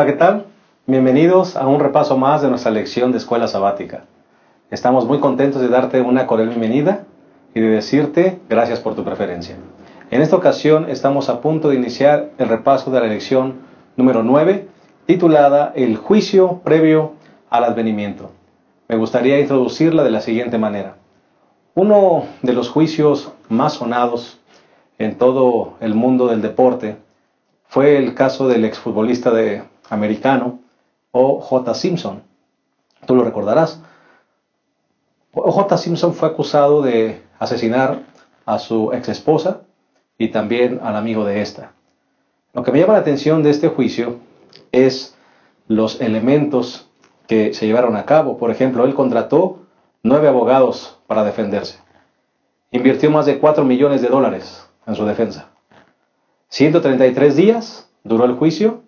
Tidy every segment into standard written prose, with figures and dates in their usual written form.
Hola, ¿qué tal? Bienvenidos a un repaso más de nuestra lección de escuela sabática. Estamos muy contentos de darte una cordial bienvenida y de decirte gracias por tu preferencia. En esta ocasión estamos a punto de iniciar el repaso de la lección número 9, titulada El juicio previo al advenimiento. Me gustaría introducirla de la siguiente manera. Uno de los juicios más sonados en todo el mundo del deporte fue el caso del exfutbolista americano O.J. Simpson. Tú lo recordarás. O.J. Simpson fue acusado de asesinar a su exesposa y también al amigo de esta. Lo que me llama la atención de este juicio es los elementos que se llevaron a cabo. Por ejemplo, él contrató 9 abogados para defenderse. Invirtió más de $4 millones en su defensa. 133 días duró el juicio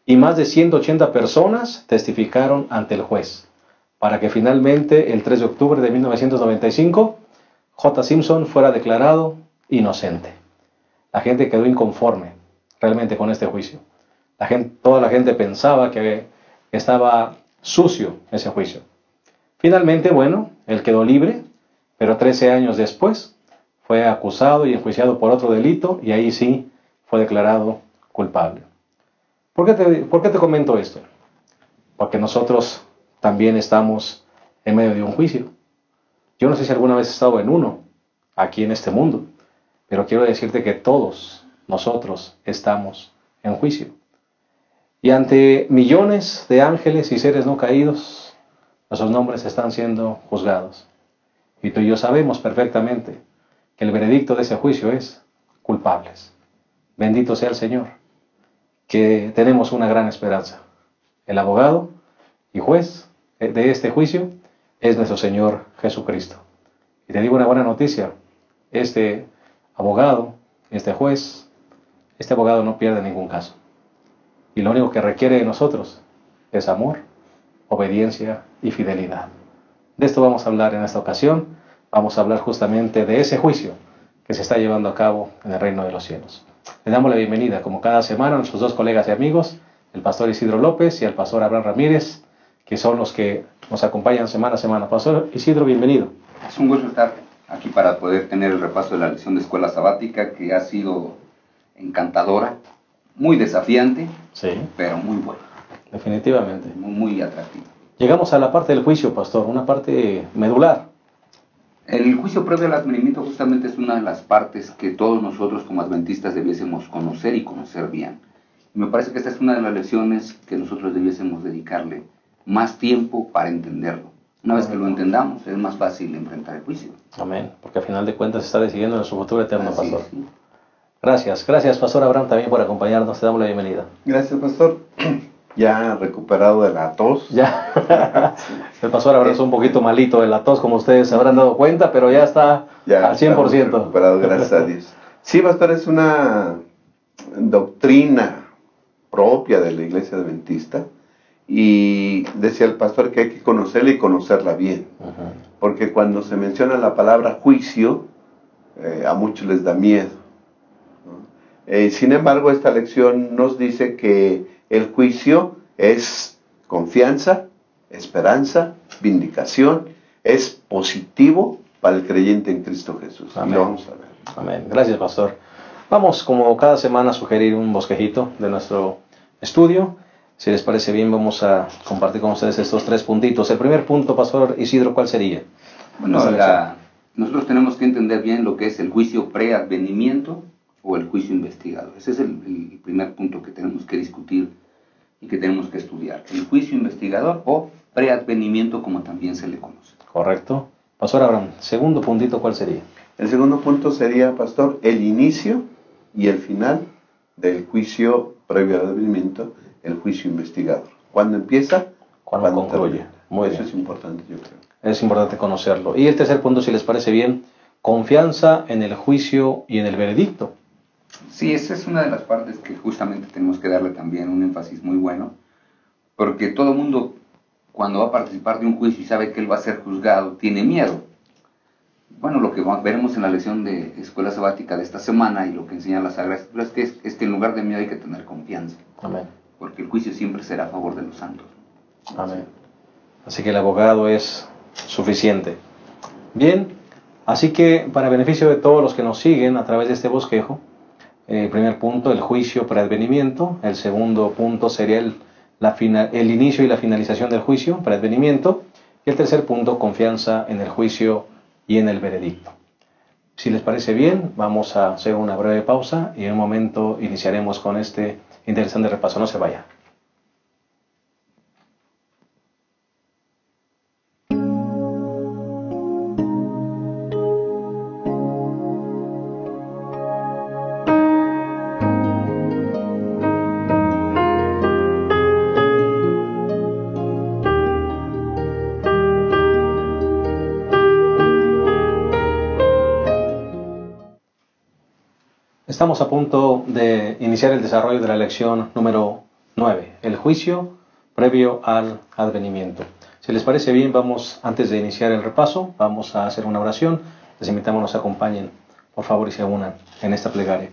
y más de 180 personas testificaron ante el juez para que finalmente el 3 de octubre de 1995 J. Simpson fuera declarado inocente. La gente quedó inconforme realmente con este juicio. Toda la gente pensaba que estaba sucio ese juicio. Finalmente, bueno, él quedó libre, pero 13 años después fue acusado y enjuiciado por otro delito y ahí sí fue declarado culpable. ¿Por qué te comento esto? Porque nosotros también estamos en medio de un juicio. Yo no sé si alguna vez he estado en uno, aquí en este mundo, pero quiero decirte que todos nosotros estamos en juicio. Y ante millones de ángeles y seres no caídos, nuestros nombres están siendo juzgados. Y tú y yo sabemos perfectamente que el veredicto de ese juicio es culpables. Bendito sea el Señor, que tenemos una gran esperanza. El abogado y juez de este juicio es nuestro Señor Jesucristo. Y te digo una buena noticia, este abogado no pierde ningún caso. Y lo único que requiere de nosotros es amor, obediencia y fidelidad. De esto vamos a hablar en esta ocasión. Vamos a hablar justamente de ese juicio que se está llevando a cabo en el reino de los cielos. Le damos la bienvenida, como cada semana, a nuestros dos colegas y amigos, el pastor Isidro López y el pastor Abraham Ramírez, que son los que nos acompañan semana a semana. Pastor Isidro, bienvenido. Es un gusto estar aquí para poder tener el repaso de la lección de escuela sabática, que ha sido encantadora, muy desafiante, sí, pero muy buena. Definitivamente. Muy atractiva. Llegamos a la parte del juicio, pastor, una parte medular. El juicio previo al advenimiento justamente es una de las partes que todos nosotros como adventistas debiésemos conocer y conocer bien. Y me parece que esta es una de las lecciones que nosotros debiésemos dedicarle más tiempo para entenderlo. Una vez que lo entendamos, es más fácil enfrentar el juicio. Amén, porque al final de cuentas se está decidiendo en su futuro eterno, Así pastor. Es, sí. Gracias, pastor Abraham, también por acompañarnos. Te damos la bienvenida. Gracias, pastor. Ya recuperado de la tos. Ya. El pastor Abraham es un poquito malito de la tos, como ustedes se habrán dado cuenta, pero ya está al 100%. Recuperado, gracias a Dios. Sí, pastor, es una doctrina propia de la iglesia adventista. Y decía el pastor que hay que conocerla y conocerla bien. Porque cuando se menciona la palabra juicio, a muchos les da miedo, ¿no? Sin embargo, esta lección nos dice que el juicio es confianza, esperanza, vindicación, es positivo para el creyente en Cristo Jesús. Amén. Y lo vamos a ver. Amén. Gracias, pastor. Vamos, como cada semana, a sugerir un bosquejito de nuestro estudio. Si les parece bien, vamos a compartir con ustedes estos 3 puntitos. El primer punto, pastor Isidro, ¿cuál sería? Bueno, nosotros tenemos que entender bien lo que es el juicio preadvenimiento o el juicio investigador. Ese es el primer punto que tenemos que discutir y que tenemos que estudiar. El juicio investigador o preadvenimiento, como también se le conoce. Correcto. Pastor Abraham, segundo puntito, ¿cuál sería? El segundo punto sería, pastor, el inicio y el final del juicio previo al advenimiento, el juicio investigador. ¿Cuándo empieza? Cuando concluye. Muy bien. Eso es importante, yo creo. Es importante conocerlo. Y el tercer punto, si les parece bien, confianza en el juicio y en el veredicto. Sí, esa es una de las partes que justamente tenemos que darle también un énfasis muy bueno, porque todo el mundo, cuando va a participar de un juicio y sabe que él va a ser juzgado, tiene miedo. Bueno, lo que veremos en la lección de escuela sabática de esta semana y lo que enseña la Sagrada Escritura es que en lugar de miedo hay que tener confianza. Amén. porque el juicio siempre será a favor de los santos. Amén. Así que el abogado es suficiente. Bien, así que para beneficio de todos los que nos siguen a través de este bosquejo, el primer punto, el juicio para advenimiento. El segundo punto sería el inicio y la finalización del juicio para advenimiento. Y el tercer punto, confianza en el juicio y en el veredicto. Si les parece bien, vamos a hacer una breve pausa y en un momento iniciaremos con este interesante repaso. No se vaya. Estamos a punto de iniciar el desarrollo de la lección número 9, el juicio previo al advenimiento. Si les parece bien, antes de iniciar el repaso, vamos a hacer una oración. Les invitamos a nos acompañen, por favor, y se unan en esta plegaria.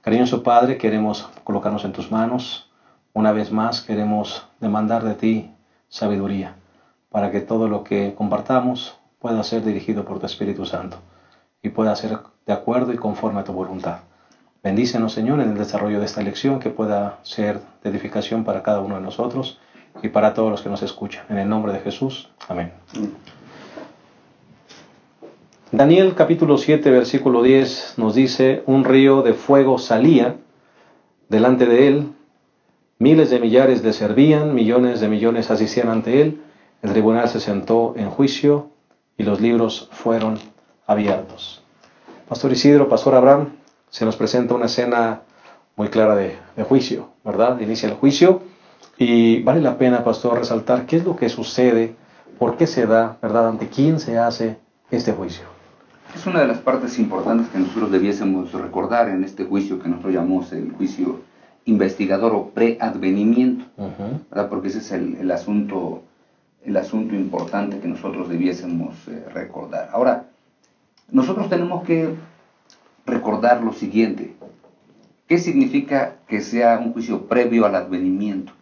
Cariñoso Padre, queremos colocarnos en tus manos. Una vez más, queremos demandar de ti sabiduría, para que todo lo que compartamos pueda ser dirigido por tu Espíritu Santo y pueda ser de acuerdo y conforme a tu voluntad. Bendícenos, Señor, en el desarrollo de esta lección, que pueda ser de edificación para cada uno de nosotros y para todos los que nos escuchan. En el nombre de Jesús. Amén. Daniel capítulo 7, versículo 10 nos dice: un río de fuego salía delante de él, miles de millares le servían, millones de millones asistían ante él, el tribunal se sentó en juicio y los libros fueron abiertos. Pastor Isidro, Pastor Abraham, se nos presenta una escena muy clara de juicio, ¿verdad? Inicia el juicio y vale la pena, pastor, resaltar qué es lo que sucede, por qué se da, ¿verdad? ¿Ante quién se hace este juicio? Es una de las partes importantes que nosotros debiésemos recordar en este juicio que nosotros llamamos el juicio investigador o preadvenimiento, ¿verdad? Porque ese es el asunto importante que nosotros debiésemos recordar. Ahora, nosotros tenemos que recordar lo siguiente: ¿qué significa que sea un juicio previo al advenimiento?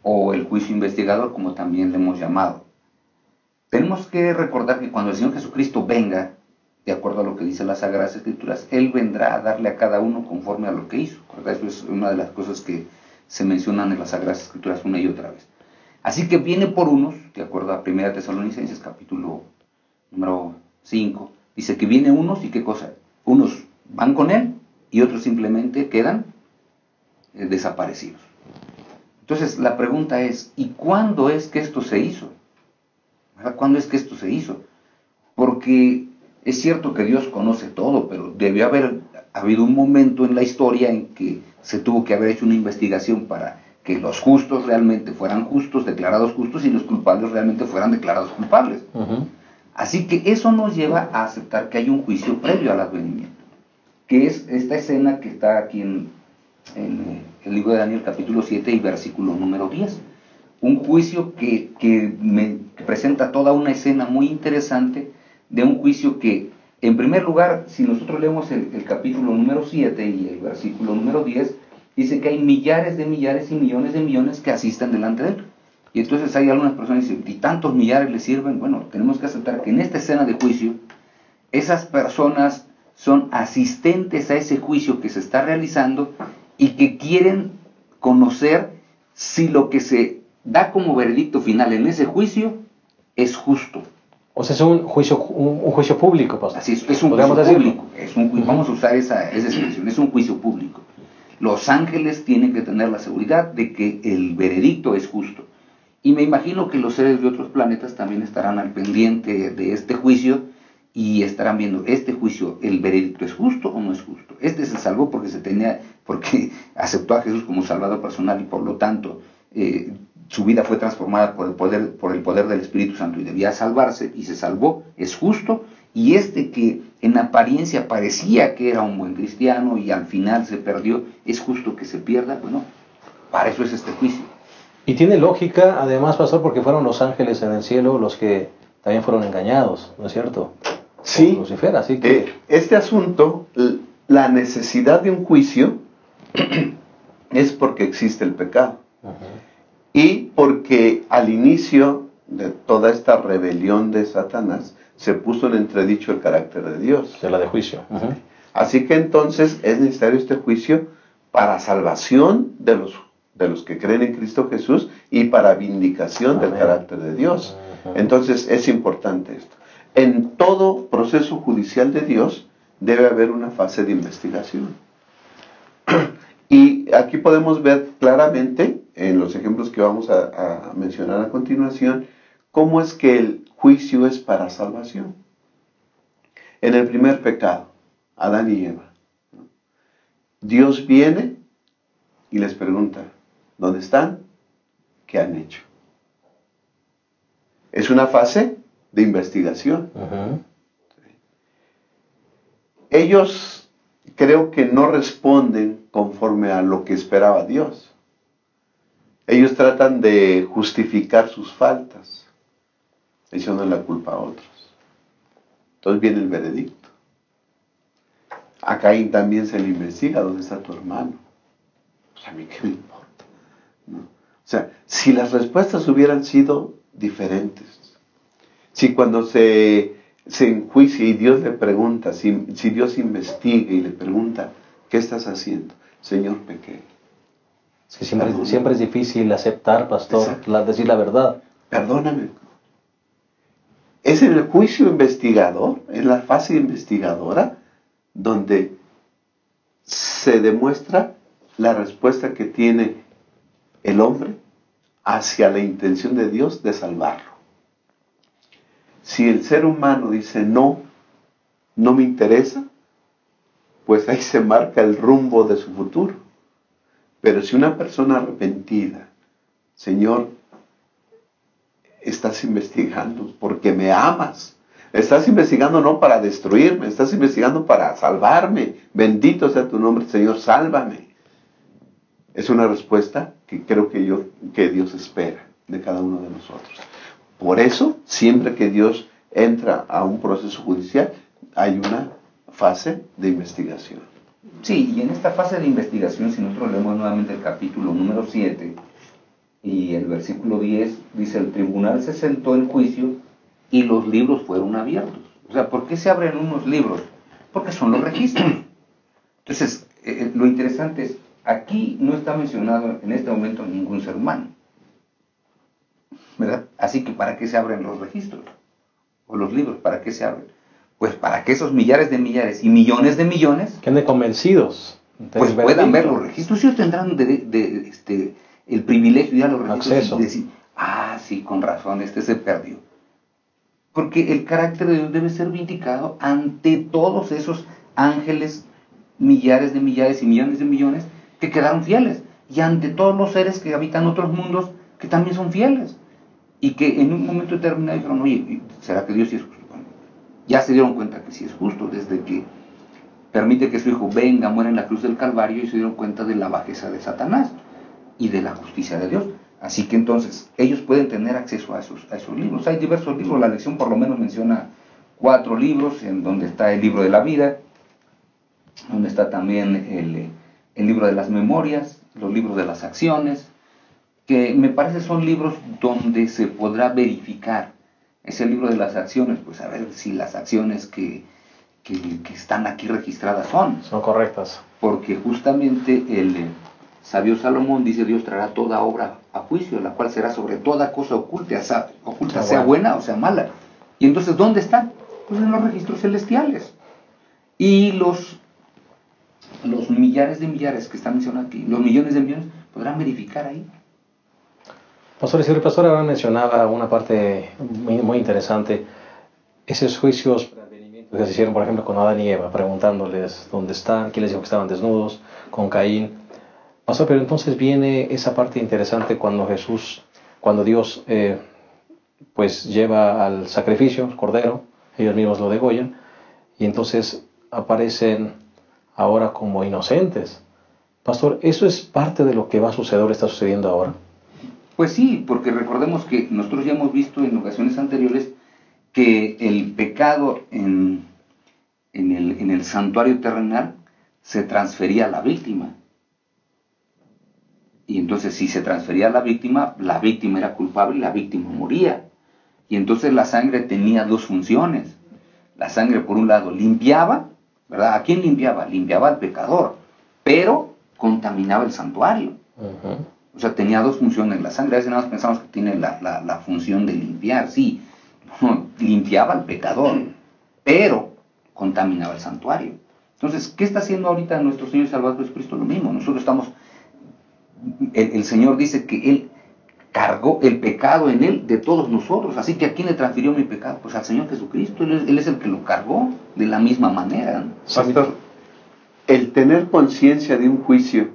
O el juicio investigador, como también le hemos llamado. Tenemos que recordar que cuando el Señor Jesucristo venga, de acuerdo a lo que dicen las Sagradas Escrituras, Él vendrá a darle a cada uno conforme a lo que hizo, ¿verdad? Eso es una de las cosas que se mencionan en las Sagradas Escrituras una y otra vez. Así que viene por unos, de acuerdo a 1 Tesalonicenses, capítulo número 5, dice que viene unos y ¿qué cosa? Unos van con él y otros simplemente quedan desaparecidos. Entonces la pregunta es, ¿y cuándo es que esto se hizo? ¿Cuándo es que esto se hizo? Porque es cierto que Dios conoce todo, pero debió haber habido un momento en la historia en que se tuvo que haber hecho una investigación para que los justos realmente fueran justos, declarados justos, y los culpables realmente fueran declarados culpables. Así que eso nos lleva a aceptar que hay un juicio previo al advenimiento, que es esta escena que está aquí en el libro de Daniel capítulo 7 y versículo número 10. Un juicio que presenta toda una escena muy interesante de un juicio que, en primer lugar, si nosotros leemos el capítulo número 7 y el versículo número 10, dice que hay millares y millones de millones que asisten delante de él. Y entonces hay algunas personas que dicen, ¿y tantos millares le sirven? Bueno, tenemos que aceptar que en esta escena de juicio, esas personas son asistentes a ese juicio que se está realizando y que quieren conocer si lo que se da como veredicto final en ese juicio es justo. O sea, es un juicio público, pastor. Así es un juicio público. Vamos a usar esa expresión, es un juicio público. Los ángeles tienen que tener la seguridad de que el veredicto es justo. Y me imagino que los seres de otros planetas también estarán al pendiente de este juicio y estarán viendo, este juicio, ¿el veredicto es justo o no es justo? Este se salvó porque aceptó a Jesús como Salvador personal y por lo tanto su vida fue transformada por el poder del Espíritu Santo y debía salvarse y se salvó, es justo. Y este que en apariencia parecía que era un buen cristiano y al final se perdió, ¿es justo que se pierda? Bueno, para eso es este juicio. Y tiene lógica, además, pastor, porque fueron los ángeles en el cielo los que también fueron engañados, ¿no es cierto? Sí. Por Lucifer, así que... Este asunto, la necesidad de un juicio, es porque existe el pecado. Ujú. Y porque al inicio de toda esta rebelión de Satanás se puso en entredicho el carácter de Dios. De la de juicio. Ujú. Así que entonces es necesario este juicio para salvación de los que creen en Cristo Jesús y para vindicación del Amén. carácter de Dios. Ujú. Entonces es importante esto. En todo proceso judicial de Dios debe haber una fase de investigación. Y aquí podemos ver claramente, en los ejemplos que vamos a mencionar a continuación, cómo es que el juicio es para salvación. En el primer pecado, Adán y Eva, Dios viene y les pregunta, ¿dónde están? ¿Qué han hecho? Es una fase de investigación. Ujú. Ellos creo que no responden conforme a lo que esperaba Dios. Ellos tratan de justificar sus faltas, echando la culpa a otros. Entonces viene el veredicto. A Caín también se le investiga, ¿dónde está tu hermano? Pues a mí qué me importa, ¿no? O sea, si las respuestas hubieran sido diferentes, si cuando se enjuicia y Dios le pregunta, si Dios investiga y le pregunta, ¿qué estás haciendo? Señor, pequé. Es que siempre es difícil aceptar, pastor, Exacto. decir la verdad. Perdóname. Es en el juicio investigador, en la fase investigadora, donde se demuestra la respuesta que tiene el hombre hacia la intención de Dios de salvarlo. Si el ser humano dice no me interesa, pues ahí se marca el rumbo de su futuro. Pero si una persona arrepentida, Señor, estás investigando porque me amas. Estás investigando no para destruirme, estás investigando para salvarme. Bendito sea tu nombre, Señor, sálvame. Es una respuesta que creo que Dios espera de cada uno de nosotros. Por eso, siempre que Dios entra a un proceso judicial, hay una fase de investigación. Sí, y en esta fase de investigación, si nosotros leemos nuevamente el capítulo número 7 y el versículo 10, dice, el tribunal se sentó en juicio y los libros fueron abiertos. O sea, ¿por qué se abren unos libros? Porque son los registros. Entonces, lo interesante es, aquí no está mencionado en este momento ningún ser humano, ¿verdad? Así que ¿para qué se abren los registros? O los libros, ¿para qué se abren? Pues para que esos millares de millares y millones de millones Que anden convencidos. pues puedan ver los registros. Ellos tendrán el privilegio de ir a los registros Acceso. y decir, ah, sí, con razón, este se perdió. Porque el carácter de Dios debe ser vindicado ante todos esos ángeles, millares de millares y millones de millones, que quedaron fieles. Y ante todos los seres que habitan otros mundos, que también son fieles. Y que en un momento determinado dijeron, oye, ¿será que Dios sí es justo? Bueno, ya se dieron cuenta que sí es justo, desde que permite que su hijo venga, muera en la cruz del Calvario, y se dieron cuenta de la bajeza de Satanás y de la justicia de Dios. Así que entonces ellos pueden tener acceso a esos libros. Hay diversos libros, la lección por lo menos menciona 4 libros, en donde está el libro de la vida, donde está también el libro de las memorias, los libros de las acciones, que me parece son libros donde se podrá verificar. Ese libro de las acciones, pues a ver si las acciones que están aquí registradas son correctas. porque justamente el sabio Salomón dice, Dios traerá toda obra a juicio, la cual será sobre toda cosa oculta, sea buena o sea mala. Y entonces, ¿dónde están? Pues en los registros celestiales. Y los millares de millares que están mencionados aquí, los millones de millones, podrán verificar ahí. Pastor, el pastor ahora mencionaba una parte muy, muy interesante, esos juicios que se hicieron, por ejemplo, con Adán y Eva, preguntándoles dónde están, quién les dijo que estaban desnudos, con Caín. Pastor, pero entonces viene esa parte interesante cuando Dios pues lleva al sacrificio, el cordero, ellos mismos lo degollan, y entonces aparecen ahora como inocentes. Pastor, ¿eso es parte de lo que va a suceder, está sucediendo ahora? Pues sí, porque recordemos que nosotros ya hemos visto en ocasiones anteriores que el pecado en el santuario terrenal se transfería a la víctima. Y entonces si se transfería a la víctima era culpable y la víctima moría. Y entonces la sangre tenía dos funciones. La sangre, por un lado, limpiaba, ¿verdad? ¿A quién limpiaba? Limpiaba al pecador, pero contaminaba el santuario. O sea, tenía dos funciones la sangre. A veces nada más pensamos que tiene la función de limpiar, sí. Limpiaba al pecador, pero contaminaba el santuario. Entonces, ¿qué está haciendo ahorita nuestro Señor y Salvador Jesucristo? Lo mismo. Nosotros estamos... El Señor dice que Él cargó el pecado en Él de todos nosotros. Así que ¿a quién le transfirió mi pecado? Pues al Señor Jesucristo. Él es el que lo cargó de la misma manera, ¿no? Pastor, el tener conciencia de un juicio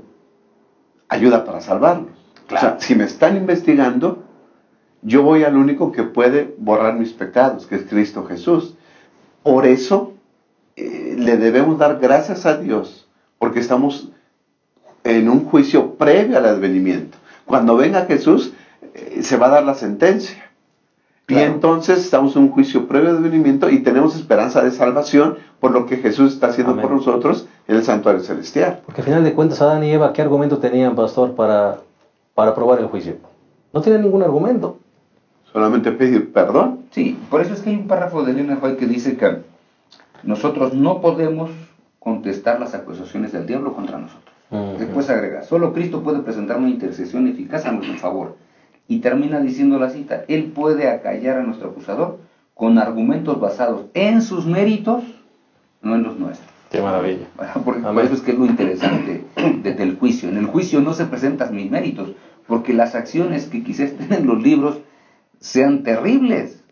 ayuda para salvarnos. Claro. O sea, si me están investigando, yo voy al único que puede borrar mis pecados, que es Cristo Jesús. Por eso le debemos dar gracias a Dios, porque estamos en un juicio previo al advenimiento. Cuando venga Jesús, se va a dar la sentencia. Claro. Y entonces estamos en un juicio previo al advenimiento y tenemos esperanza de salvación por lo que Jesús está haciendo por nosotros en el santuario celestial. Porque al final de cuentas, Adán y Eva, ¿qué argumento tenían, pastor, para probar el juicio? No tienen ningún argumento. Solamente pedir perdón. Sí, por eso es que hay un párrafo de Leonard White que dice que nosotros no podemos contestar las acusaciones del diablo contra nosotros. Después agrega, solo Cristo puede presentar una intercesión eficaz a nuestro favor. Y termina diciendo la cita, Él puede acallar a nuestro acusador con argumentos basados en sus méritos, no en los nuestros. Qué maravilla. Por eso es que es lo interesante desde el juicio. En el juicio no se presentan mis méritos, porque las acciones que quizás estén en los libros sean terribles.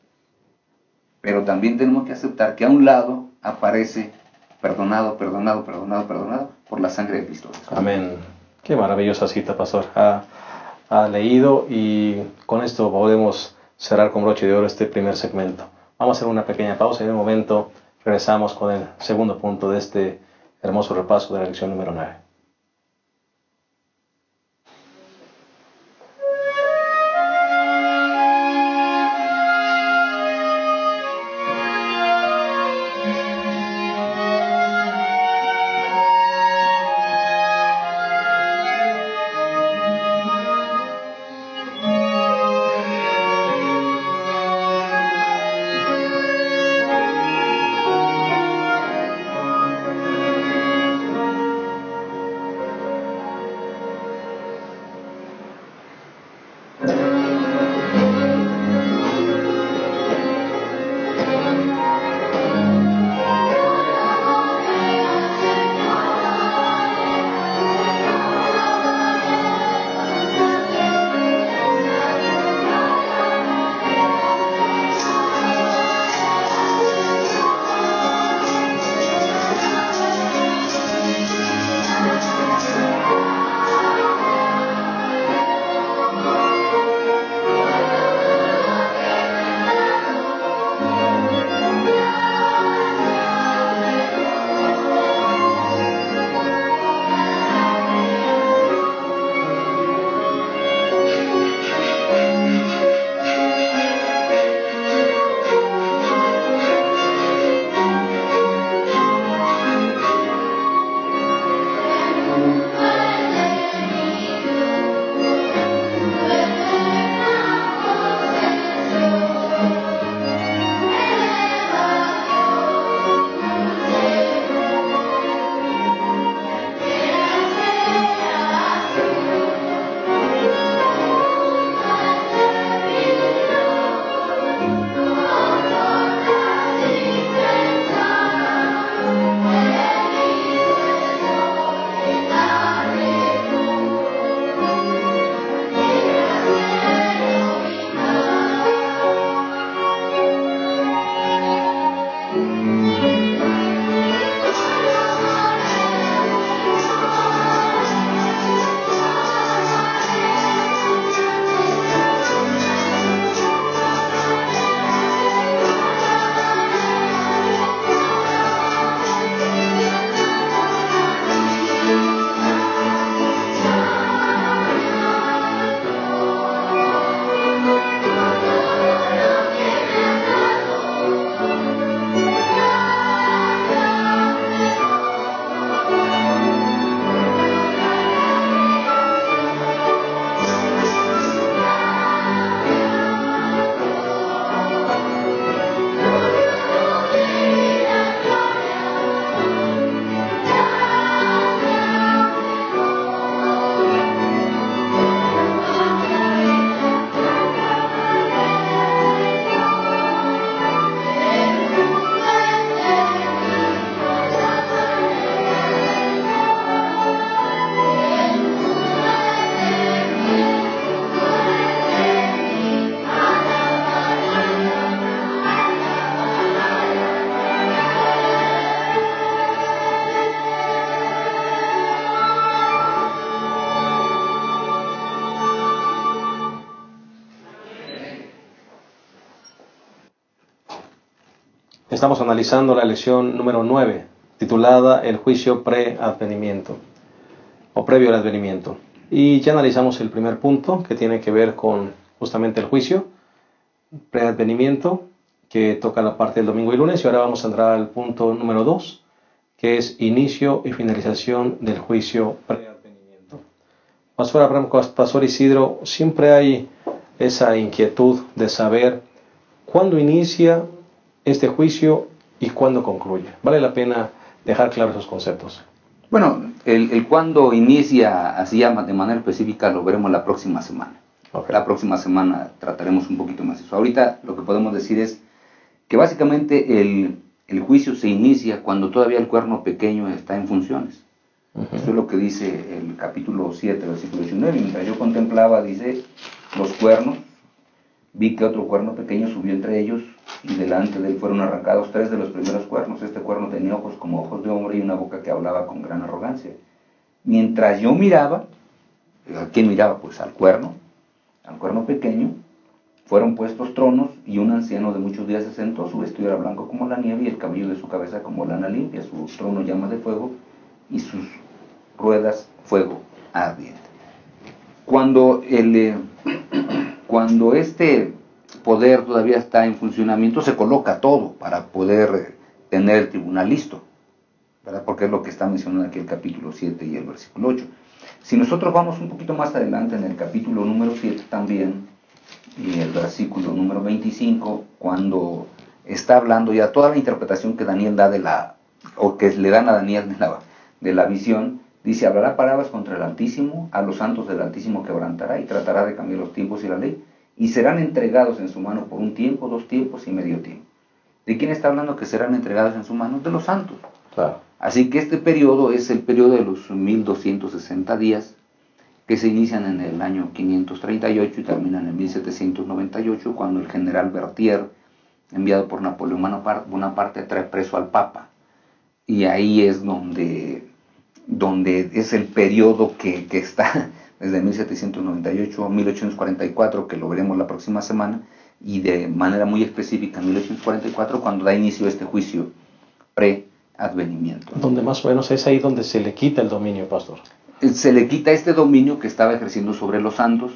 Pero también tenemos que aceptar que a un lado aparece perdonado por la sangre de Cristo. Amén. Qué maravillosa cita, pastor. Ha leído y con esto podemos cerrar con broche de oro este primer segmento. Vamos a hacer una pequeña pausa y en un momento regresamos con el segundo punto de este hermoso repaso de la lección número 9. Estamos analizando la lección número 9, titulada El juicio pre-advenimiento, o previo al advenimiento. Y ya analizamos el primer punto, que tiene que ver con justamente el juicio pre-advenimiento, que toca la parte del domingo y lunes, y ahora vamos a entrar al punto número 2, que es inicio y finalización del juicio pre-advenimiento. Pastor Abraham, Pastor Isidro, siempre hay esa inquietud de saber cuándo inicia este juicio y cuándo concluye. Vale la pena dejar claros esos conceptos. Bueno, el cuándo inicia así de manera específica lo veremos la próxima semana. Okay. La próxima semana trataremos un poquito más eso. Ahorita lo que podemos decir es que básicamente el juicio se inicia cuando todavía el cuerno pequeño está en funciones. Esto es lo que dice el capítulo 7, versículo 19. Mientras yo contemplaba, dice, los cuernos, vi que otro cuerno pequeño subió entre ellos, y delante de él fueron arrancados 3 de los primeros cuernos. Este cuerno tenía ojos como ojos de hombre y una boca que hablaba con gran arrogancia. Mientras yo miraba, ¿a quién miraba? Pues al cuerno pequeño. Fueron puestos tronos, y un anciano de muchos días se sentó. Su vestido era blanco como la nieve, y el cabello de su cabeza como lana limpia. Su trono llamas de fuego, y sus ruedas fuego ardiente. Cuando este poder todavía está en funcionamiento, se coloca todo para poder tener el tribunal listo, ¿verdad? Porque es lo que está mencionando aquí el capítulo 7 y el versículo 8. Si nosotros vamos un poquito más adelante en el capítulo número 7 también, y el versículo número 25, cuando está hablando ya toda la interpretación que Daniel da o que le dan a Daniel de la visión, dice, hablará palabras contra el Altísimo, a los santos del Altísimo quebrantará, y tratará de cambiar los tiempos y la ley, y serán entregados en su mano por un tiempo, 2 tiempos y medio tiempo. ¿De quién está hablando que serán entregados en su mano? De los santos. Claro. Así que este periodo es el periodo de los 1260 días, que se inician en el año 538 y terminan en 1798, cuando el general Berthier, enviado por Napoleón Bonaparte, trae preso al Papa. Y ahí es donde es el periodo que está desde 1798 a 1844, que lo veremos la próxima semana, y de manera muy específica en 1844, cuando da inicio este juicio pre-advenimiento. Donde más o menos es ahí donde se le quita el dominio, pastor. Se le quita este dominio que estaba ejerciendo sobre los santos,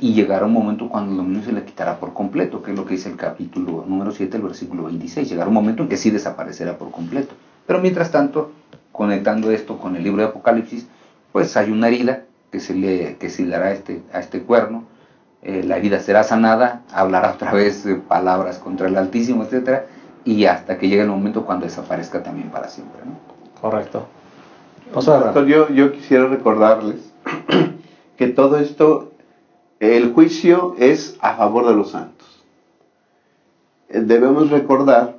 y llegará un momento cuando el dominio se le quitará por completo, que es lo que dice el capítulo número 7, el versículo 26. Llegará un momento en que sí desaparecerá por completo. Pero mientras tanto, conectando esto con el libro de Apocalipsis, pues hay una herida que se le dará a este cuerno. La herida será sanada, hablará otra vez palabras contra el Altísimo, etcétera, y hasta que llegue el momento cuando desaparezca también para siempre, ¿no? Correcto. Pastor, yo quisiera recordarles que todo esto, el juicio es a favor de los santos. Debemos recordar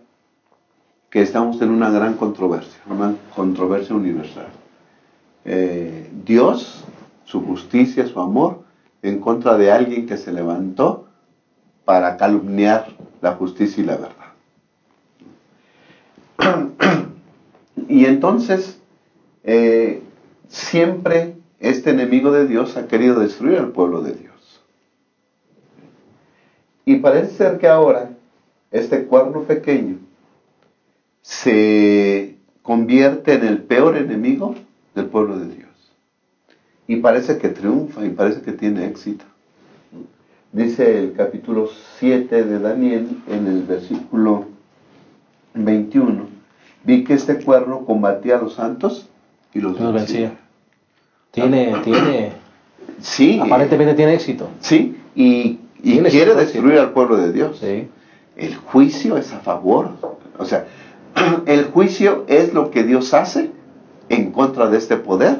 que estamos en una gran controversia universal. Dios, su justicia, su amor, en contra de alguien que se levantó para calumniar la justicia y la verdad. Y entonces, siempre este enemigo de Dios ha querido destruir al pueblo de Dios. Y parece ser que ahora este cuerno pequeño se convierte en el peor enemigo del pueblo de Dios. Y parece que triunfa y parece que tiene éxito. Dice el capítulo 7 de Daniel, en el versículo 21, vi que este cuerno combatía a los santos y los vencía. Sí, aparentemente tiene éxito. Sí, y quiere destruir al pueblo de Dios. Sí. El juicio es a favor. O sea, el juicio es lo que Dios hace en contra de este poder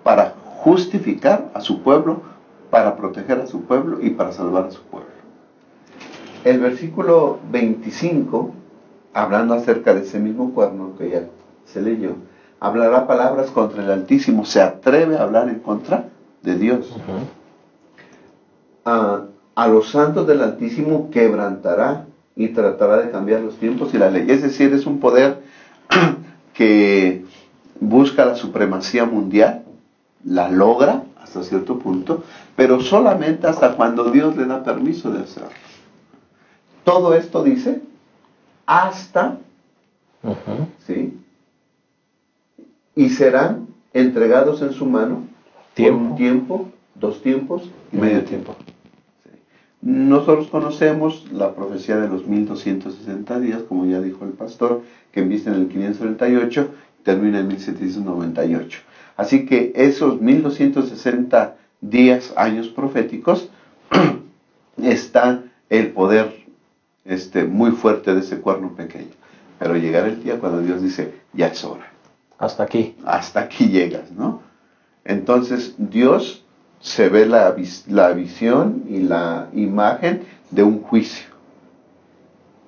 para justificar a su pueblo, para proteger a su pueblo y para salvar a su pueblo. El versículo 25, hablando acerca de ese mismo cuerno que ya se leyó, hablará palabras contra el Altísimo, se atreve a hablar en contra de Dios. A los santos del Altísimo quebrantará y tratará de cambiar los tiempos y la ley. Es decir, es un poder que busca la supremacía mundial, la logra hasta cierto punto, pero solamente hasta cuando Dios le da permiso de hacerlo. Todo esto, dice, hasta, Ujú. ¿sí? Y serán entregados en su mano por un tiempo, 2 tiempos y medio tiempo. Nosotros conocemos la profecía de los 1260 días, como ya dijo el pastor, que empieza en el 538 y termina en 1798. Así que esos 1260 días, años proféticos, está el poder muy fuerte de ese cuerno pequeño. Pero llegará el día cuando Dios dice, ya es hora. Hasta aquí. Hasta aquí llegas, ¿no? Entonces Dios se ve la visión y la imagen de un juicio.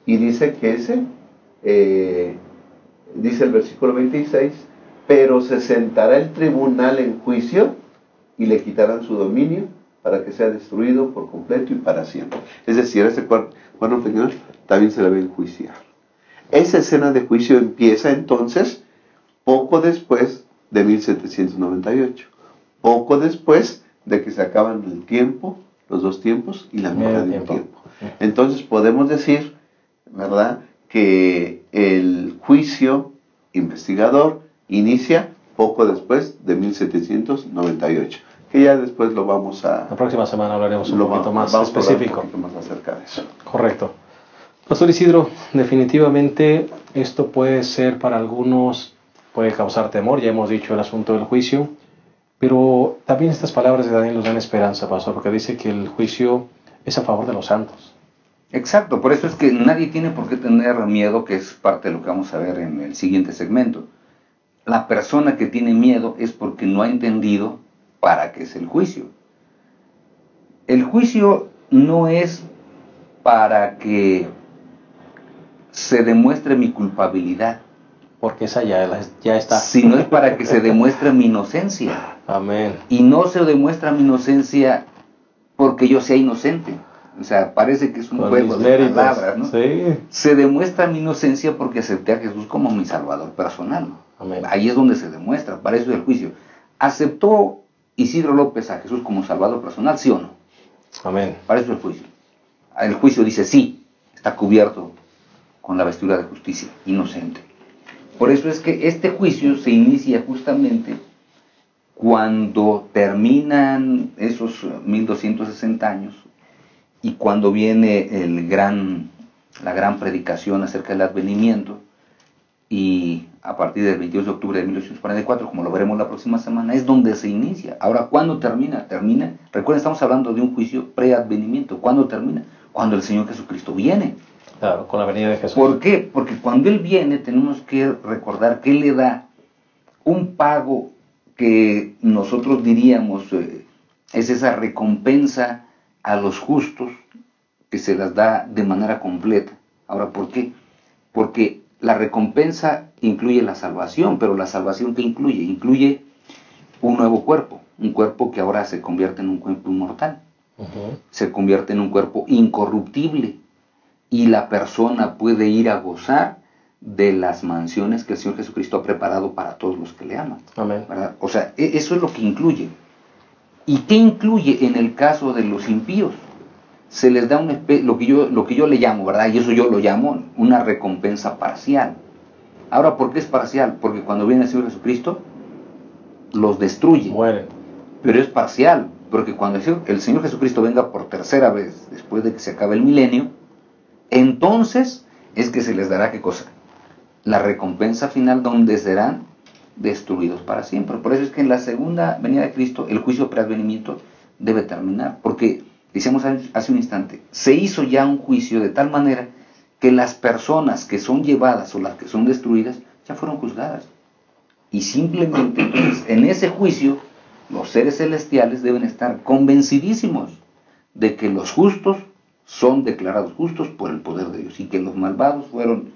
Y dice que dice el versículo 26, pero se sentará el tribunal en juicio y le quitarán su dominio para que sea destruido por completo y para siempre. Es decir, ese cuerno pequeño también se le va a enjuiciar. Esa escena de juicio empieza entonces poco después de 1798, poco después de que se acaban el tiempo, los 2 tiempos y la mitad del tiempo. Entonces podemos decir, ¿verdad?, que el juicio investigador inicia poco después de 1798, que ya después lo vamos a... La próxima semana hablaremos un poquito más específico. Un poquito más acerca de eso. Correcto. Pastor Isidro, definitivamente esto puede ser para algunos, puede causar temor, ya hemos dicho el asunto del juicio, pero también estas palabras de Daniel nos dan esperanza, pastor, porque dice que el juicio es a favor de los santos. Exacto, por eso es que nadie tiene por qué tener miedo, que es parte de lo que vamos a ver en el siguiente segmento. La persona que tiene miedo es porque no ha entendido para qué es el juicio. El juicio no es para que se demuestre mi culpabilidad, Porque esa ya está. sino es para que se demuestre mi inocencia. Amén. Y no se demuestra mi inocencia porque yo sea inocente. O sea, parece que es un Con juego mis de méritos. palabras, ¿no? Sí. Se demuestra mi inocencia porque acepté a Jesús como mi salvador personal. Amén. Ahí es donde se demuestra, para eso es el juicio. ¿Aceptó Isidro López a Jesús como salvador personal, sí o no? Amén. Para eso es el juicio. El juicio dice sí, está cubierto con la vestidura de justicia, inocente. Por eso es que este juicio se inicia justamente cuando terminan esos 1260 años y cuando viene la gran predicación acerca del advenimiento, y a partir del 22 de octubre de 1844, como lo veremos la próxima semana, es donde se inicia. Ahora, ¿cuándo termina? Recuerden, estamos hablando de un juicio pre-advenimiento. ¿Cuándo termina? Cuando el Señor Jesucristo viene. Claro, con la venida de Jesús. ¿Por qué? Porque cuando Él viene tenemos que recordar que Él le da un pago que nosotros diríamos es esa recompensa a los justos que se las da de manera completa. Ahora, ¿por qué? Porque la recompensa incluye la salvación, pero la salvación ¿qué incluye? Incluye un nuevo cuerpo, un cuerpo que ahora se convierte en un cuerpo inmortal, se convierte en un cuerpo incorruptible, y la persona puede ir a gozar de las mansiones que el Señor Jesucristo ha preparado para todos los que le aman. Amén. ¿Verdad? O sea, eso es lo que incluye. ¿Y qué incluye en el caso de los impíos? Se les da lo que yo le llamo, ¿verdad? Y eso yo lo llamo una recompensa parcial. Ahora, ¿por qué es parcial? Porque cuando viene el Señor Jesucristo, los destruye. Mueren. Pero es parcial, porque cuando el Señor Jesucristo venga por tercera vez, después de que se acabe el milenio, entonces es que se les dará, ¿qué cosa? La recompensa final, donde serán destruidos para siempre. Por eso es que en la segunda venida de Cristo, el juicio preadvenimiento debe terminar, porque decíamos hace un instante, se hizo ya un juicio de tal manera que las personas que son llevadas o las que son destruidas ya fueron juzgadas. Y simplemente entonces, en ese juicio, los seres celestiales deben estar convencidísimos de que los justos son declarados justos por el poder de Dios, y que los malvados fueron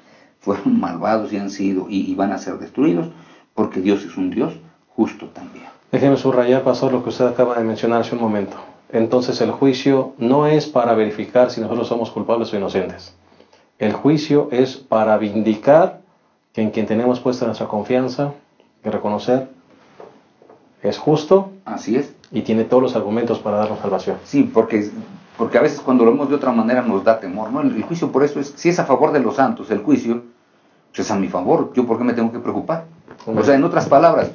malvados y han sido y van a ser destruidos, porque Dios es un Dios justo también. Déjeme subrayar, pastor, lo que usted acaba de mencionar hace un momento. Entonces el juicio no es para verificar si nosotros somos culpables o inocentes. El juicio es para vindicar que en quien tenemos puesta nuestra confianza y reconocer es justo. Así es. Y tiene todos los argumentos para darnos salvación. Sí, porque porque a veces cuando lo vemos de otra manera nos da temor, ¿no? El juicio por eso es, si es a favor de los santos, el juicio, pues es a mi favor, ¿yo por qué me tengo que preocupar? O sea, en otras palabras,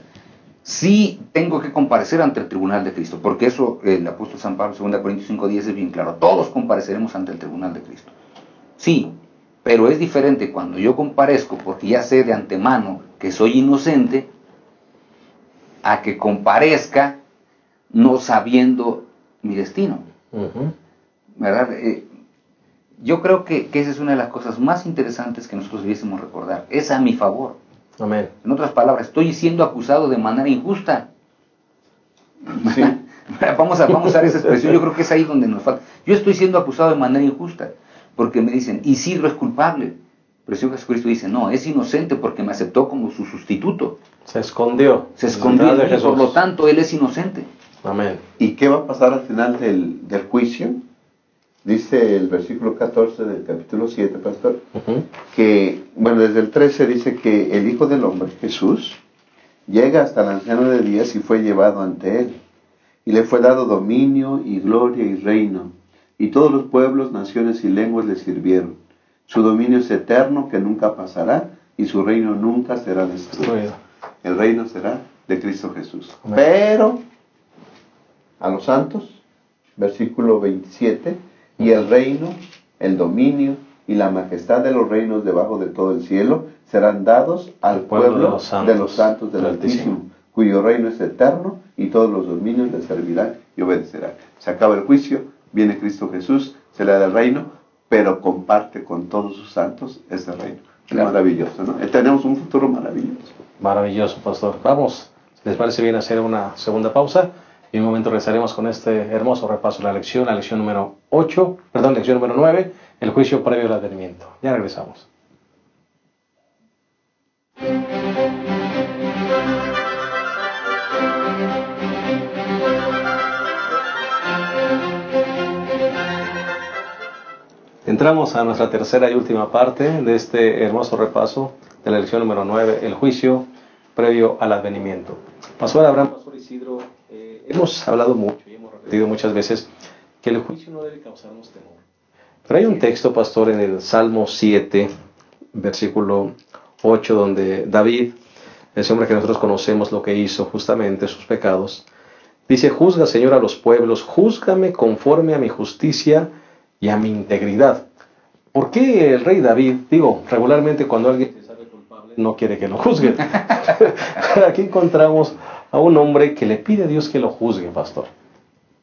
sí tengo que comparecer ante el tribunal de Cristo, porque eso el apóstol San Pablo, 2 Corintios 5:10 es bien claro, todos compareceremos ante el tribunal de Cristo. Sí, pero es diferente cuando yo comparezco porque ya sé de antemano que soy inocente, a que comparezca no sabiendo mi destino. ¿Verdad? Yo creo que esa es una de las cosas más interesantes que nosotros debiésemos recordar. Es a mi favor. Amén. En otras palabras, estoy siendo acusado de manera injusta. Sí. Vamos a usar esa expresión, yo creo que es ahí donde nos falta. Yo estoy siendo acusado de manera injusta, porque me dicen, Isidro es culpable. Pero el Señor Jesucristo dice, no, es inocente porque me aceptó como su sustituto. Se escondió. Se escondió de en mí, Jesús. por lo tanto, Él es inocente. Amén. ¿Y qué va a pasar al final del juicio? Dice el versículo 14 del capítulo 7, pastor, que, bueno, desde el 13 dice que el Hijo del Hombre, Jesús, llega hasta el anciano de días y fue llevado ante él. Y le fue dado dominio y gloria y reino. Y todos los pueblos, naciones y lenguas le sirvieron. Su dominio es eterno, que nunca pasará, y su reino nunca será destruido. El reino será de Cristo Jesús. Amén. Pero a los santos, versículo 27, y el reino, el dominio y la majestad de los reinos debajo de todo el cielo serán dados al pueblo de los santos del Altísimo, cuyo reino es eterno y todos los dominios le servirán y obedecerán. Se acaba el juicio, viene Cristo Jesús, se le da el reino, pero comparte con todos sus santos ese reino. Claro. Maravilloso, ¿no? Tenemos un futuro maravilloso. Maravilloso, pastor. Vamos, si les parece bien, hacer una segunda pausa y en un momento regresaremos con este hermoso repaso de la lección número 9, el juicio previo al advenimiento. Ya regresamos. Entramos a nuestra tercera y última parte de este hermoso repaso de la lección número 9, el juicio previo al advenimiento. Pastor Abraham, Pastor Isidro, hemos hablado mucho y hemos repetido muchas veces que el juicio no debe causarnos temor. Pero hay un texto, pastor, en el Salmo 7, versículo 8, donde David, ese hombre que nosotros conocemos lo que hizo, justamente sus pecados, dice, juzga, Señor, a los pueblos, júzgame conforme a mi justicia y a mi integridad. ¿Por qué el rey David, regularmente cuando alguien se sabe culpable, no quiere que lo juzguen? Aquí encontramos a un hombre que le pide a Dios que lo juzgue, pastor.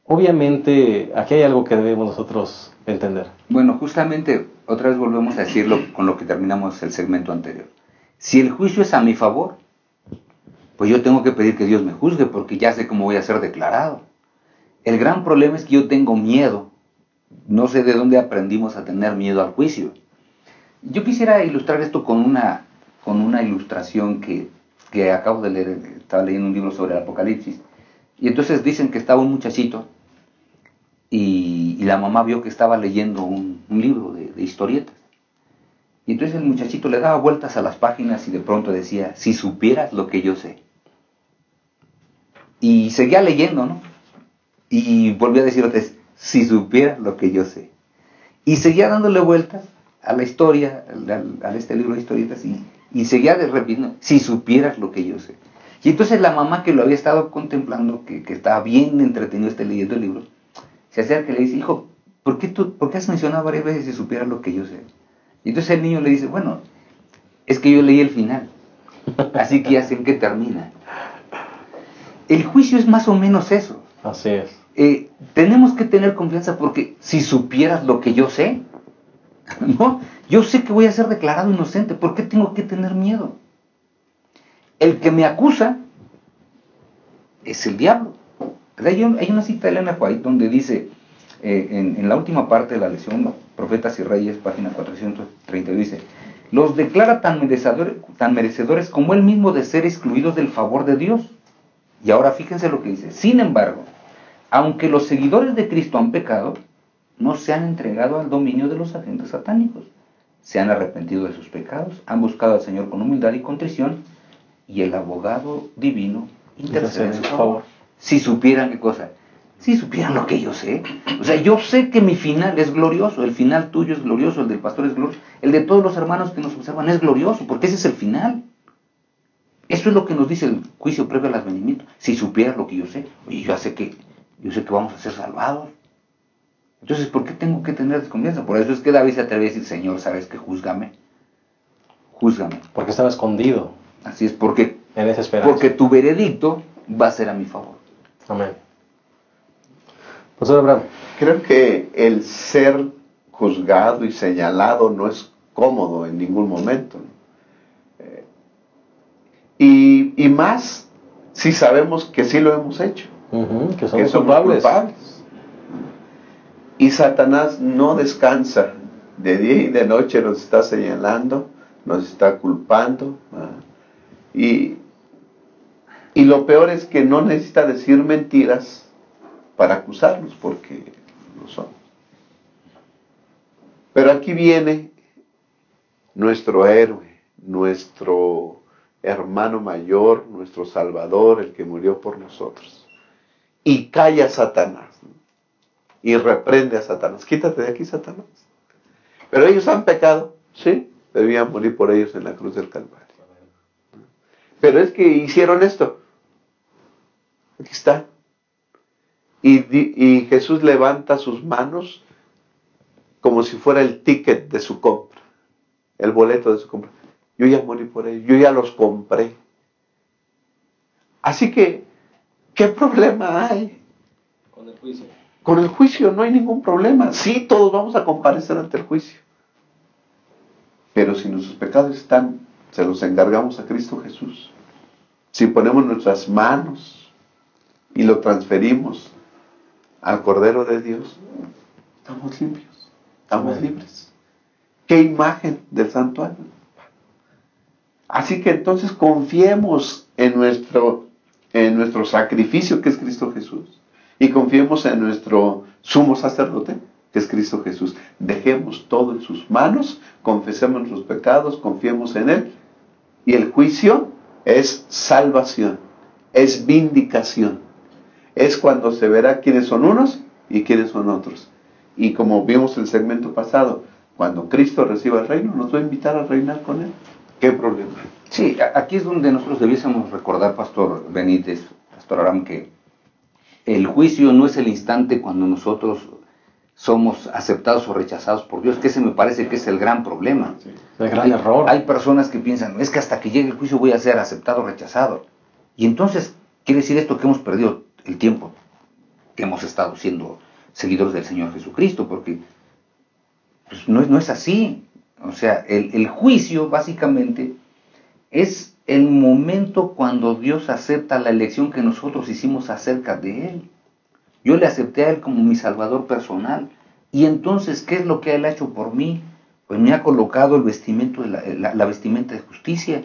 Obviamente, aquí hay algo que debemos nosotros entender. Bueno, justamente, otra vez volvemos a decirlo con lo que terminamos el segmento anterior. Si el juicio es a mi favor, pues yo tengo que pedir que Dios me juzgue, porque ya sé cómo voy a ser declarado. El gran problema es que yo tengo miedo. No sé de dónde aprendimos a tener miedo al juicio. Yo quisiera ilustrar esto con una ilustración que acabo de leer. Estaba leyendo un libro sobre el Apocalipsis. Y entonces dicen que estaba un muchachito y la mamá vio que estaba leyendo un libro de historietas. Y entonces el muchachito le daba vueltas a las páginas y de pronto decía, si supieras lo que yo sé. Y seguía leyendo, ¿no? Y volvió a decir otra vez, si supieras lo que yo sé. Y seguía dándole vueltas a la historia, a este libro de historietas, y seguía repitiendo, si supieras lo que yo sé. Y entonces la mamá que lo había estado contemplando, que estaba bien entretenido leyendo el libro, se acerca y le dice, hijo, ¿por qué has mencionado varias veces si supieras lo que yo sé? Y entonces el niño le dice, bueno, es que yo leí el final, así que ya sé en qué termina. El juicio es más o menos eso. Así es. Tenemos que tener confianza porque si supieras lo que yo sé, ¿no? Yo sé que voy a ser declarado inocente, ¿por qué tengo que tener miedo? El que me acusa es el diablo. Hay una cita de Elena White donde dice, en la última parte de la lección, Profetas y Reyes, página 430, dice, los declara tan merecedores como él mismo de ser excluidos del favor de Dios. Y ahora fíjense lo que dice, sin embargo, aunque los seguidores de Cristo han pecado, no se han entregado al dominio de los agentes satánicos. Se han arrepentido de sus pecados, han buscado al Señor con humildad y contrición, y el abogado divino intercede en su favor. Si supieran qué cosa, Si supieran lo que yo sé. O sea, yo sé que mi final es glorioso, el final tuyo es glorioso, el del pastor es glorioso, el de todos los hermanos que nos observan es glorioso, porque ese es el final. Eso es lo que nos dice el juicio previo al advenimiento. Si supieras lo que yo sé, oye, yo sé que vamos a ser salvados. Entonces, ¿por qué tengo que tener desconfianza? Por eso es que David se atreve a decir, Señor, ¿sabes qué? Júzgame. Júzgame. Porque estaba escondido. Así es, porque en esa esperanza. Porque tu veredicto va a ser a mi favor. Amén. Pastor Abraham. Creo que el ser juzgado y señalado no es cómodo en ningún momento. Y más si sabemos que sí lo hemos hecho. Que somos culpables. Y Satanás no descansa. De día y de noche nos está señalando, nos está culpando. Y lo peor es que no necesita decir mentiras para acusarnos, porque lo son. Pero aquí viene nuestro héroe, nuestro hermano mayor, nuestro Salvador, el que murió por nosotros. Y calla a Satanás. Y reprende a Satanás. Quítate de aquí, Satanás. Pero ellos han pecado, ¿sí? Debían morir por ellos en la cruz del Calvario. Pero es que hicieron esto. Aquí está. Y Jesús levanta sus manos como si fuera el ticket de su compra, el boleto de su compra. Yo ya morí por ellos, yo ya los compré. Así que, ¿qué problema hay? Con el juicio. Con el juicio no hay ningún problema. Sí, todos vamos a comparecer ante el juicio. Pero si nuestros pecados están, se los encargamos a Cristo Jesús. Si ponemos nuestras manos y lo transferimos al Cordero de Dios, estamos limpios, estamos libres. ¿Qué imagen del santuario? Así que entonces confiemos en nuestro sacrificio, que es Cristo Jesús, y confiemos en nuestro sumo sacerdote, que es Cristo Jesús. Dejemos todo en sus manos, confesemos nuestros pecados, confiemos en Él, y el juicio es salvación, es vindicación, es cuando se verá quiénes son unos y quiénes son otros. Y como vimos el segmento pasado, cuando Cristo reciba el reino, nos va a invitar a reinar con Él. ¿Qué problema? Sí, aquí es donde nosotros debiésemos recordar, Pastor Benítez, Pastor Abraham, que el juicio no es el instante cuando nosotros somos aceptados o rechazados por Dios, que ese me parece que es el gran problema. Sí, el gran error. Hay personas que piensan, es que hasta que llegue el juicio voy a ser aceptado o rechazado. Y entonces, quiere decir esto que hemos perdido el tiempo que hemos estado siendo seguidores del Señor Jesucristo, porque pues, no es así. O sea, el juicio básicamente es el momento cuando Dios acepta la elección que nosotros hicimos acerca de Él. Yo le acepté a Él como mi Salvador personal. Y entonces, ¿qué es lo que Él ha hecho por mí? Pues me ha colocado el vestimento de la vestimenta de justicia.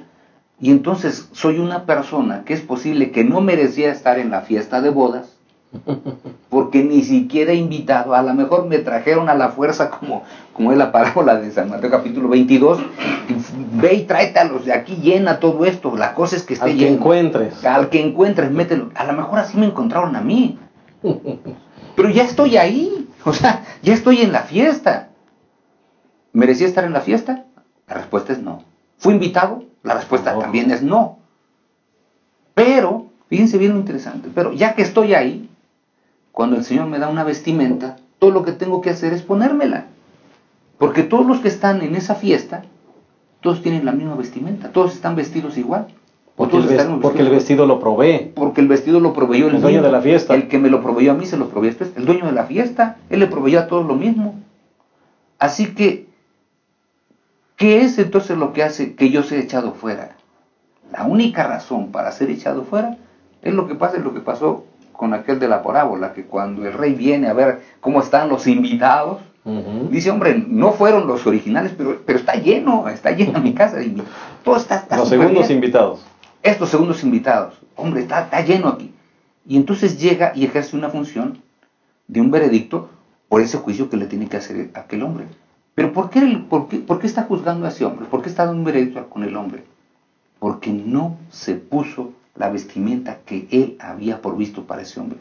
Y entonces soy una persona que es posible que no merecía estar en la fiesta de bodas, porque ni siquiera he invitado, a lo mejor me trajeron a la fuerza como es la parábola de San Mateo capítulo 22, ve y tráete a los de aquí, llena todo esto, la cosa es que esté lleno. Al que encuentres, mételo, a lo mejor así me encontraron a mí, pero ya estoy ahí, o sea, ya estoy en la fiesta. ¿Merecía estar en la fiesta? La respuesta es no. ¿Fui invitado? La respuesta también es no. Pero, fíjense bien lo interesante, pero ya que estoy ahí, cuando el Señor me da una vestimenta, todo lo que tengo que hacer es ponérmela. Porque todos los que están en esa fiesta, todos tienen la misma vestimenta, todos están vestidos igual. Porque el vestido lo provee. Porque el vestido lo proveyó el dueño de la fiesta. El que me lo proveyó a mí se lo proveyó después. El dueño de la fiesta, él le proveyó a todos lo mismo. Así que, ¿qué es entonces lo que hace que yo sea echado fuera? La única razón para ser echado fuera es lo que pasó con aquel de la parábola, que cuando el rey viene a ver cómo están los invitados, dice, hombre, no fueron los originales, pero está llena mi casa, y todo está los segundos bien. Invitados. Estos segundos invitados, hombre, está lleno aquí. Y entonces llega y ejerce una función de un veredicto por ese juicio que le tiene que hacer a aquel hombre. Pero ¿por qué está juzgando a ese hombre? ¿Por qué está dando un veredicto con el hombre? Porque no se puso la vestimenta que él había provisto para ese hombre.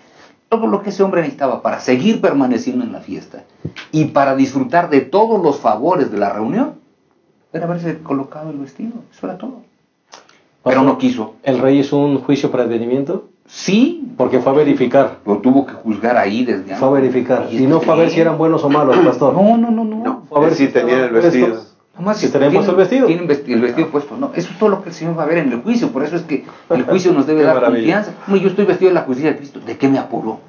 todo lo que ese hombre necesitaba para seguir permaneciendo en la fiesta y para disfrutar de todos los favores de la reunión, era haberse colocado el vestido. Eso era todo. Pero no quiso. ¿El rey hizo un juicio para advenimiento? Sí. Porque fue a verificar. Lo tuvo que juzgar ahí desde antes. Fue a verificar. Y no fue a ver si eran buenos o malos, pastor. No. Fue a ver si tenían el vestido. Nomás si tenían puesto el vestido. Tienen el vestido puesto. No, eso es todo lo que el Señor va a ver en el juicio. Por eso es que el juicio nos debe Qué dar maravilla. confianza. No, yo estoy vestido de la justicia de Cristo. ¿De qué me apuro?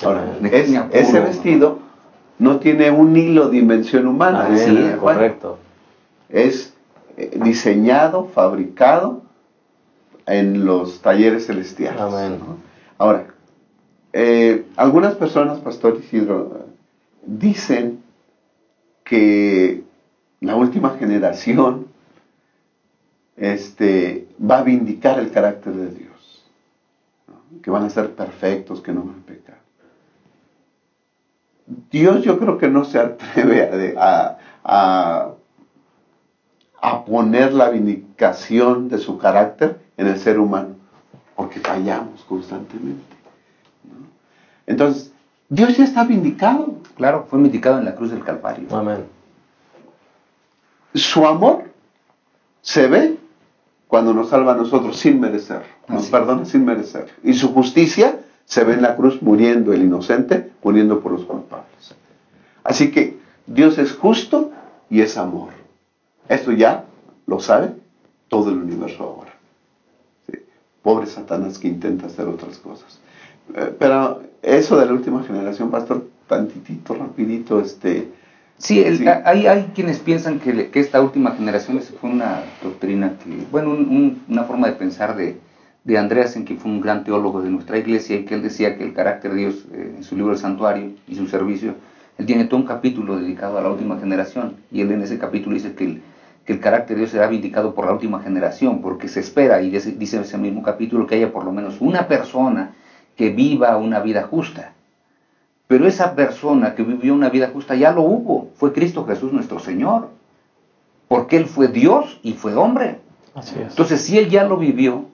Ahora, ¿De qué me apuro? ese vestido no tiene un hilo de invención humana. Ah, sí, Bueno, correcto. es diseñado, fabricado en los talleres celestiales. Amén. ¿no? Ahora, algunas personas, Pastor Isidro, dicen que la última generación va a vindicar el carácter de Dios, ¿no? Que van a ser perfectos, que no van a pecar. Dios, yo creo que no se atreve a poner la vindicación de su carácter en el ser humano, porque fallamos constantemente, ¿no? Entonces, Dios ya está vindicado. Claro, fue vindicado en la cruz del Calvario. Amén. Su amor se ve cuando nos salva a nosotros sin merecer, nos Así perdona sin merecer. Y su justicia se ve en la cruz muriendo el inocente, muriendo por los culpables. Así que Dios es justo y es amor. Esto ya lo sabe todo el universo ahora. Sí. Pobre Satanás que intenta hacer otras cosas. Pero eso de la última generación, pastor, tantitito, rapidito, Sí, sí. Hay quienes piensan que esta última generación fue una doctrina que, bueno, una forma de pensar de Andreasen, que fue un gran teólogo de nuestra iglesia, y que él decía que el carácter de Dios, en su libro El Santuario y su servicio, él tiene todo un capítulo dedicado a la última generación, y él en ese capítulo dice que el carácter de Dios será vindicado por la última generación, porque se espera, y dice en ese mismo capítulo, que haya por lo menos una persona que viva una vida justa. Pero esa persona que vivió una vida justa ya lo hubo, fue Cristo Jesús nuestro Señor, porque Él fue Dios y fue hombre. Así es. Entonces, si Él ya lo vivió,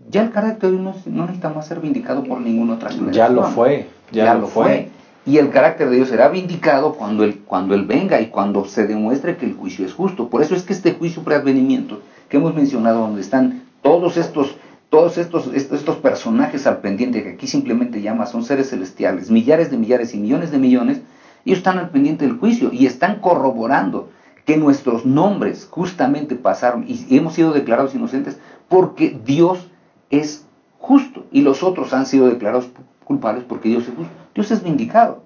ya el carácter de Dios no necesita más ser vindicado por ninguna otra generación. Ya lo fue. Ya lo fue. Y el carácter de Dios será vindicado cuando él venga y cuando se demuestre que el juicio es justo. Por eso es que este juicio preadvenimiento que hemos mencionado, donde están todos estos personajes al pendiente, que aquí simplemente son seres celestiales, millares de millares y millones de millones, ellos están al pendiente del juicio y están corroborando que nuestros nombres justamente pasaron y hemos sido declarados inocentes porque Dios es justo y los otros han sido declarados culpables porque Dios es justo. Dios es vindicado.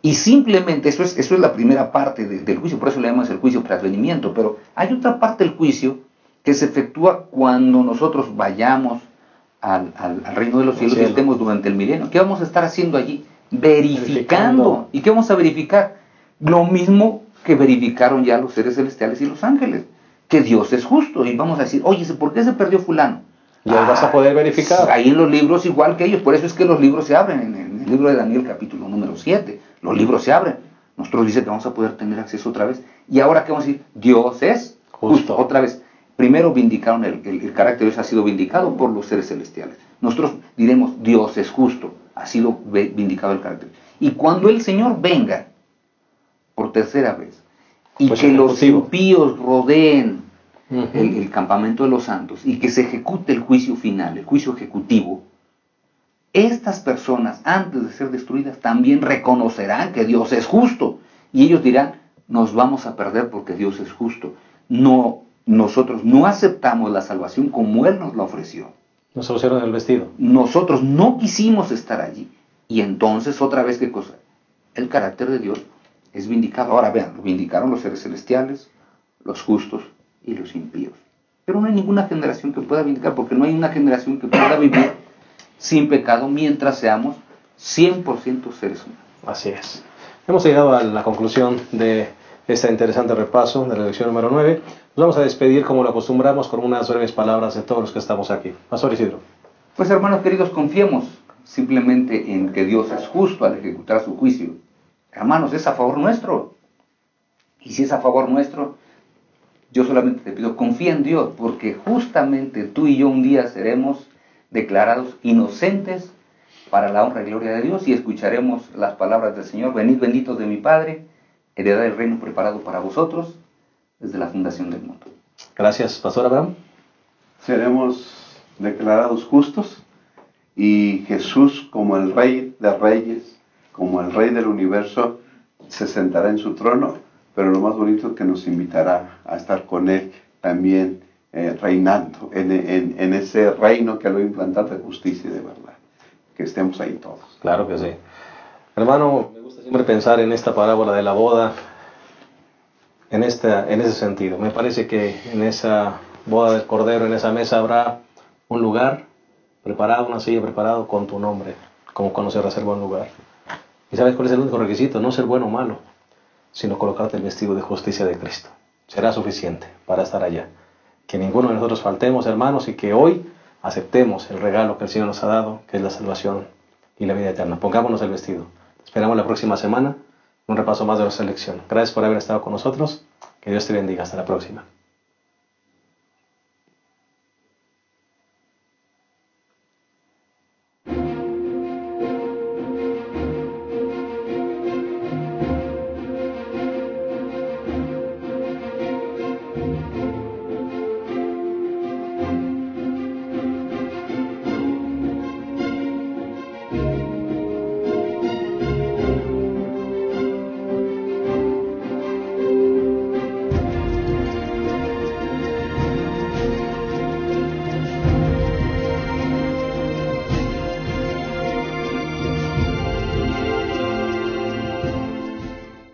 Y simplemente eso es la primera parte del juicio, por eso le llamamos el juicio preadvenimiento, pero hay otra parte del juicio que se efectúa cuando nosotros vayamos al reino de los cielos y estemos durante el milenio. ¿Qué vamos a estar haciendo allí? Verificando. ¿Y qué vamos a verificar? Lo mismo que verificaron ya los seres celestiales y los ángeles, que Dios es justo. Y vamos a decir, oye, ¿por qué se perdió fulano? Ya vas a poder verificar. Ahí en los libros igual que ellos, por eso es que los libros se abren, en el libro de Daniel capítulo número 7, los libros se abren. Nosotros dice que vamos a poder tener acceso otra vez. Y ahora, ¿qué vamos a decir? Dios es justo. Otra vez. Primero vindicaron el carácter de Dios, ha sido vindicado por los seres celestiales. Nosotros diremos, Dios es justo, ha sido vindicado el carácter. Y cuando el Señor venga, por tercera vez, y pues que los impíos rodeen el campamento de los santos, y que se ejecute el juicio final, el juicio ejecutivo, estas personas, antes de ser destruidas, también reconocerán que Dios es justo. Y ellos dirán, nos vamos a perder porque Dios es justo. Nosotros no aceptamos la salvación como Él nos la ofreció. Nos pusieron el vestido. Nosotros no quisimos estar allí. Y entonces, otra vez, ¿qué cosa? El carácter de Dios es vindicado. Ahora vean, lo vindicaron los seres celestiales, los justos y los impíos. Pero no hay ninguna generación que pueda vindicar, porque no hay una generación que pueda vivir sin pecado mientras seamos 100% seres humanos. Así es. Hemos llegado a la conclusión de este interesante repaso de la lección número 9. Nos vamos a despedir como lo acostumbramos con unas breves palabras de todos los que estamos aquí. Pastor Isidro. Pues hermanos queridos, confiemos simplemente en que Dios es justo al ejecutar su juicio. Hermanos, es a favor nuestro. Y si es a favor nuestro, yo solamente te pido, confía en Dios, porque justamente tú y yo un día seremos declarados inocentes para la honra y gloria de Dios, y escucharemos las palabras del Señor: venid benditos de mi Padre, heredad el reino preparado para vosotros desde la fundación del mundo. Gracias, Pastor Abraham. Seremos declarados justos y Jesús, como el Rey de Reyes, como el Rey del universo, se sentará en su trono, pero lo más bonito es que nos invitará a estar con Él también reinando en ese reino que lo ha implantado de justicia y de verdad. Que estemos ahí todos. Claro que sí. Hermano, me gusta siempre pensar en esta parábola de la boda, en ese sentido. Me parece que en esa boda del Cordero, en esa mesa habrá un lugar preparado, una silla preparada con tu nombre, como cuando se reserva un lugar. ¿Y sabes cuál es el único requisito? No ser bueno o malo, sino colocarte el vestido de justicia de Cristo. Será suficiente para estar allá. Que ninguno de nosotros faltemos, hermanos, y que hoy aceptemos el regalo que el Señor nos ha dado, que es la salvación y la vida eterna. Pongámonos el vestido. Esperamos la próxima semana un repaso más de nuestra lección. Gracias por haber estado con nosotros. Que Dios te bendiga. Hasta la próxima.